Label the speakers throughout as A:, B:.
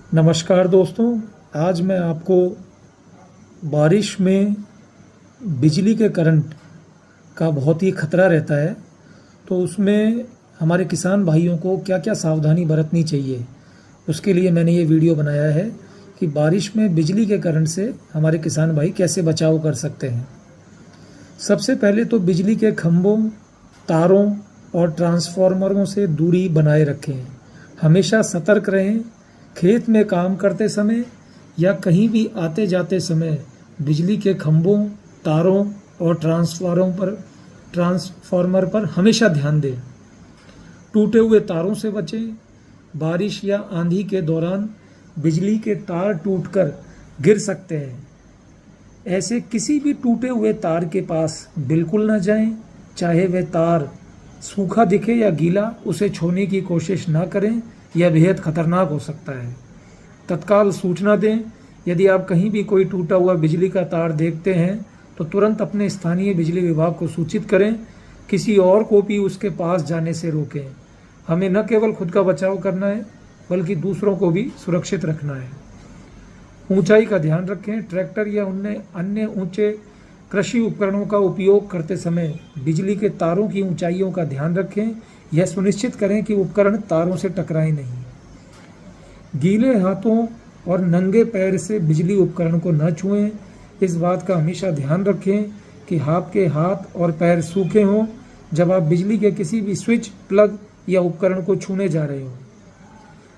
A: नमस्कार दोस्तों। आज मैं आपको बारिश में बिजली के करंट का बहुत ही ख़तरा रहता है, तो उसमें हमारे किसान भाइयों को क्या क्या सावधानी बरतनी चाहिए, उसके लिए मैंने ये वीडियो बनाया है कि बारिश में बिजली के करंट से हमारे किसान भाई कैसे बचाव कर सकते हैं। सबसे पहले तो बिजली के खंभों, तारों और ट्रांसफार्मरों से दूरी बनाए रखें। हमेशा सतर्क रहें। खेत में काम करते समय या कहीं भी आते जाते समय बिजली के खंभों, तारों और ट्रांसफार्मर पर हमेशा ध्यान दें। टूटे हुए तारों से बचें। बारिश या आंधी के दौरान बिजली के तार टूटकर गिर सकते हैं। ऐसे किसी भी टूटे हुए तार के पास बिल्कुल न जाएं। चाहे वह तार सूखा दिखे या गीला, उसे छूने की कोशिश न करें। यह बेहद खतरनाक हो सकता है। तत्काल सूचना दें। यदि आप कहीं भी कोई टूटा हुआ बिजली का तार देखते हैं तो तुरंत अपने स्थानीय बिजली विभाग को सूचित करें। किसी और को भी उसके पास जाने से रोकें। हमें न केवल खुद का बचाव करना है बल्कि दूसरों को भी सुरक्षित रखना है। ऊंचाई का ध्यान रखें। ट्रैक्टर या अन्य ऊंचे कृषि उपकरणों का उपयोग करते समय बिजली के तारों की ऊंचाइयों का ध्यान रखें। यह सुनिश्चित करें कि उपकरण तारों से टकराए नहीं। गीले हाथों और नंगे पैर से बिजली उपकरण को न छुएं। इस बात का हमेशा ध्यान रखें कि आपके हाथ और पैर सूखे हों जब आप बिजली के किसी भी स्विच, प्लग या उपकरण को छूने जा रहे हों।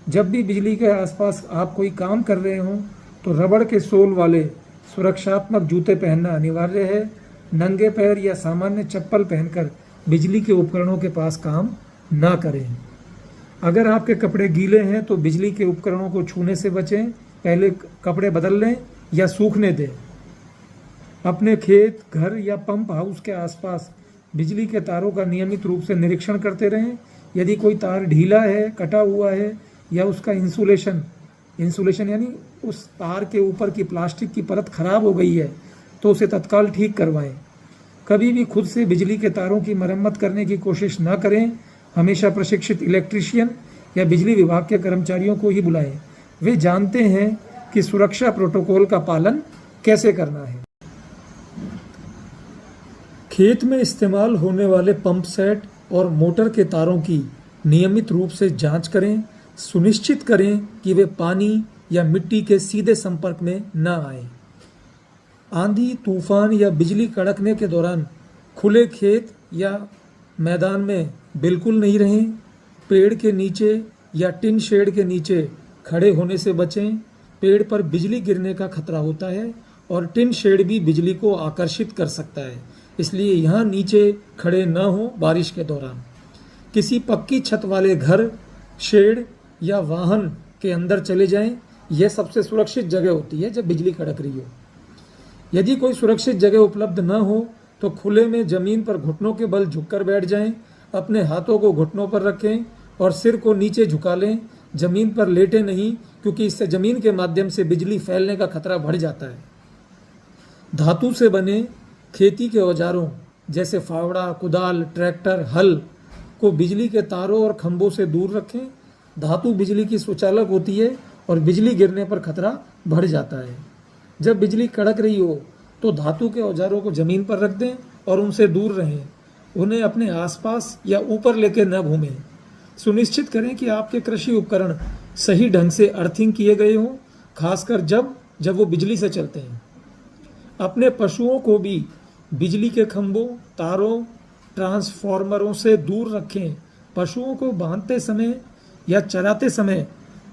A: जब भी बिजली के आसपास आप कोई काम कर रहे हों तो रबड़ के सोल वाले सुरक्षात्मक जूते पहनना अनिवार्य है। नंगे पैर या सामान्य चप्पल पहनकर बिजली के उपकरणों के पास काम ना करें। अगर आपके कपड़े गीले हैं तो बिजली के उपकरणों को छूने से बचें। पहले कपड़े बदल लें या सूखने दें। अपने खेत, घर या पंप हाउस के आसपास बिजली के तारों का नियमित रूप से निरीक्षण करते रहें। यदि कोई तार ढीला है, कटा हुआ है या उसका इंसुलेशन यानी उस तार के ऊपर की प्लास्टिक की परत खराब हो गई है तो उसे तत्काल ठीक करवाएं। कभी भी खुद से बिजली के तारों की मरम्मत करने की कोशिश न करें। हमेशा प्रशिक्षित इलेक्ट्रीशियन या बिजली विभाग के कर्मचारियों को ही बुलाएं। वे जानते हैं कि सुरक्षा प्रोटोकॉल का पालन कैसे करना है। खेत में इस्तेमाल होने वाले पंप सेट और मोटर के तारों की नियमित रूप से जांच करें। सुनिश्चित करें कि वे पानी या मिट्टी के सीधे संपर्क में न आए। आंधी, तूफान या बिजली कड़कने के दौरान खुले खेत या मैदान में बिल्कुल नहीं रहें। पेड़ के नीचे या टिन शेड के नीचे खड़े होने से बचें। पेड़ पर बिजली गिरने का खतरा होता है और टिन शेड भी बिजली को आकर्षित कर सकता है, इसलिए यहाँ नीचे खड़े न हों। बारिश के दौरान किसी पक्की छत वाले घर, शेड या वाहन के अंदर चले जाएं। यह सबसे सुरक्षित जगह होती है जब बिजली कड़क रही हो। यदि कोई सुरक्षित जगह उपलब्ध न हो तो खुले में जमीन पर घुटनों के बल झुककर बैठ जाएं। अपने हाथों को घुटनों पर रखें और सिर को नीचे झुका लें। जमीन पर लेटे नहीं, क्योंकि इससे जमीन के माध्यम से बिजली फैलने का खतरा बढ़ जाता है। धातु से बने खेती के औजारों जैसे फावड़ा, कुदाल, ट्रैक्टर, हल को बिजली के तारों और खंभों से दूर रखें। धातु बिजली की सुचालक होती है और बिजली गिरने पर खतरा बढ़ जाता है। जब बिजली कड़क रही हो तो धातु के औजारों को जमीन पर रख दें और उनसे दूर रहें। उन्हें अपने आसपास या ऊपर लेकर न घूमें। सुनिश्चित करें कि आपके कृषि उपकरण सही ढंग से अर्थिंग किए गए हों, खासकर जब वो बिजली से चलते हैं। अपने पशुओं को भी बिजली के खंभों, तारों, ट्रांसफार्मरों से दूर रखें। पशुओं को बांधते समय या चराते समय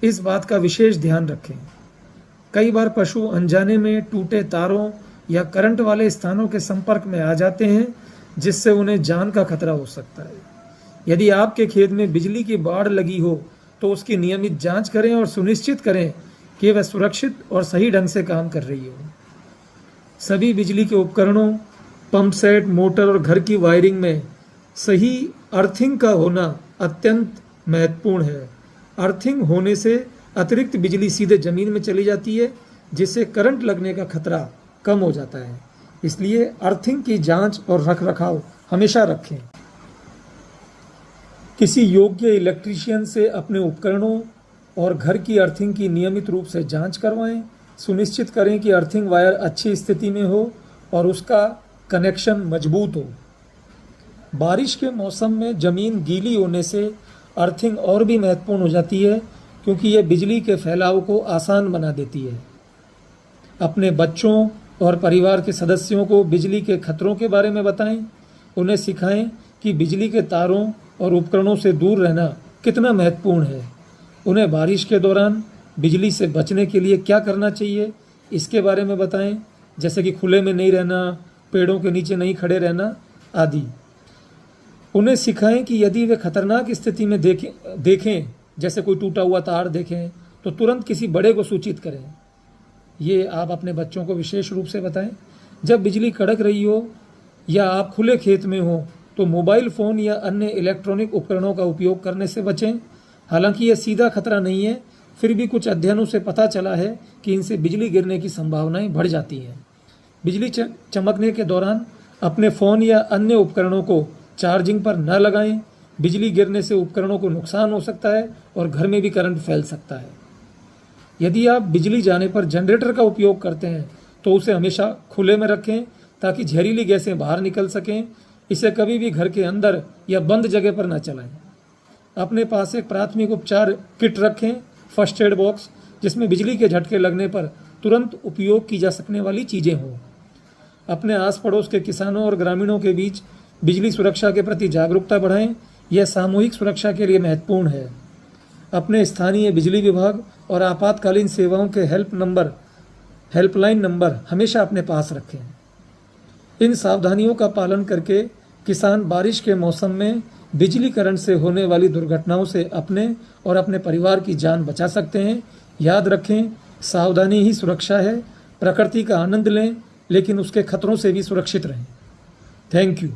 A: इस बात का विशेष ध्यान रखें। कई बार पशु अनजाने में टूटे तारों या करंट वाले स्थानों के संपर्क में आ जाते हैं, जिससे उन्हें जान का खतरा हो सकता है। यदि आपके खेत में बिजली की बाड़ लगी हो तो उसकी नियमित जांच करें और सुनिश्चित करें कि वह सुरक्षित और सही ढंग से काम कर रही हो। सभी बिजली के उपकरणों, पंप सेट, मोटर और घर की वायरिंग में सही अर्थिंग का होना अत्यंत महत्वपूर्ण है। अर्थिंग होने से अतिरिक्त बिजली सीधे जमीन में चली जाती है, जिससे करंट लगने का खतरा कम हो जाता है। इसलिए अर्थिंग की जांच और रखरखाव हमेशा रखें। किसी योग्य इलेक्ट्रीशियन से अपने उपकरणों, और घर की अर्थिंग की नियमित रूप से जांच करवाएं। सुनिश्चित करें कि अर्थिंग वायर अच्छी स्थिति में हो और उसका कनेक्शन मजबूत हो। बारिश के मौसम में ज़मीन गीली होने से अर्थिंग और भी महत्वपूर्ण हो जाती है, क्योंकि यह बिजली के फैलाव को आसान बना देती है। अपने बच्चों और परिवार के सदस्यों को बिजली के खतरों के बारे में बताएं। उन्हें सिखाएं कि बिजली के तारों और उपकरणों से दूर रहना कितना महत्वपूर्ण है। उन्हें बारिश के दौरान बिजली से बचने के लिए क्या करना चाहिए, इसके बारे में बताएं, जैसे कि खुले में नहीं रहना, पेड़ों के नीचे नहीं खड़े रहना आदि। उन्हें सिखाएं कि यदि वे खतरनाक स्थिति में देखें, जैसे कोई टूटा हुआ तार देखें, तो तुरंत किसी बड़े को सूचित करें। ये आप अपने बच्चों को विशेष रूप से बताएं। जब बिजली कड़क रही हो या आप खुले खेत में हो तो मोबाइल फ़ोन या अन्य इलेक्ट्रॉनिक उपकरणों का उपयोग करने से बचें। हालांकि यह सीधा खतरा नहीं है, फिर भी कुछ अध्ययनों से पता चला है कि इनसे बिजली गिरने की संभावनाएं बढ़ जाती हैं। बिजली चमकने के दौरान अपने फ़ोन या अन्य उपकरणों को चार्जिंग पर न लगाएं। बिजली गिरने से उपकरणों को नुकसान हो सकता है और घर में भी करंट फैल सकता है। यदि आप बिजली जाने पर जनरेटर का उपयोग करते हैं तो उसे हमेशा खुले में रखें ताकि जहरीली गैसें बाहर निकल सकें। इसे कभी भी घर के अंदर या बंद जगह पर न चलाएं। अपने पास एक प्राथमिक उपचार किट रखें, फर्स्ट एड बॉक्स, जिसमें बिजली के झटके लगने पर तुरंत उपयोग की जा सकने वाली चीज़ें हों। अपने आस पड़ोस के किसानों और ग्रामीणों के बीच बिजली सुरक्षा के प्रति जागरूकता बढ़ाएं। यह सामूहिक सुरक्षा के लिए महत्वपूर्ण है। अपने स्थानीय बिजली विभाग और आपातकालीन सेवाओं के हेल्पलाइन नंबर हमेशा अपने पास रखें। इन सावधानियों का पालन करके किसान बारिश के मौसम में बिजली करंट से होने वाली दुर्घटनाओं से अपने और अपने परिवार की जान बचा सकते हैं। याद रखें, सावधानी ही सुरक्षा है। प्रकृति का आनंद लें, लेकिन उसके खतरों से भी सुरक्षित रहें। Thank you.